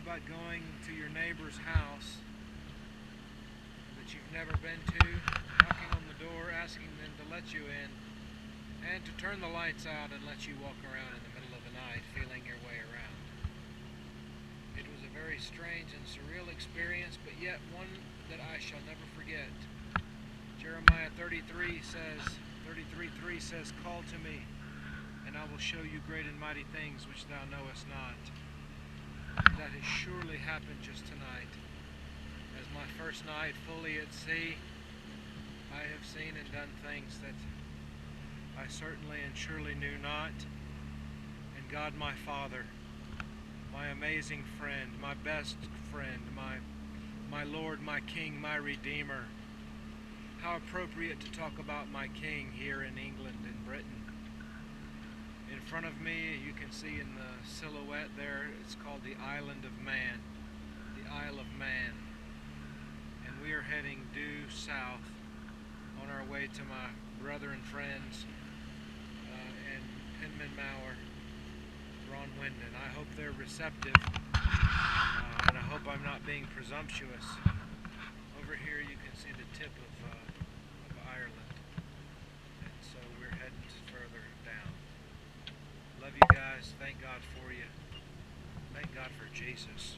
about going to your neighbor's house that you've never been to, knocking on the door, asking them to let you in, and to turn the lights out and let you walk around in the middle of the night feeling your way around. It was a very strange and surreal experience, but yet one that I shall never forget. Jeremiah 33:3 says, "Call to me, and I will show you great and mighty things which thou knowest not." And that has surely happened just tonight. As my first night fully at sea, I have seen and done things that I certainly and surely knew not. And God my Father, my amazing friend, my best friend, my Lord, my King, my Redeemer. How appropriate to talk about my King here in England and Britain. In front of me, you can see in the silhouette there, it's called the Island of Man, the Isle of Man. And we are heading due south on our way to my brother and friends in Penman Mawr, Ron Wyndon. I hope they're receptive, and I hope I'm not being presumptuous. Over here you can see the tip of Ireland, and so we're heading further down. Love you guys. Thank God for you. Thank God for Jesus.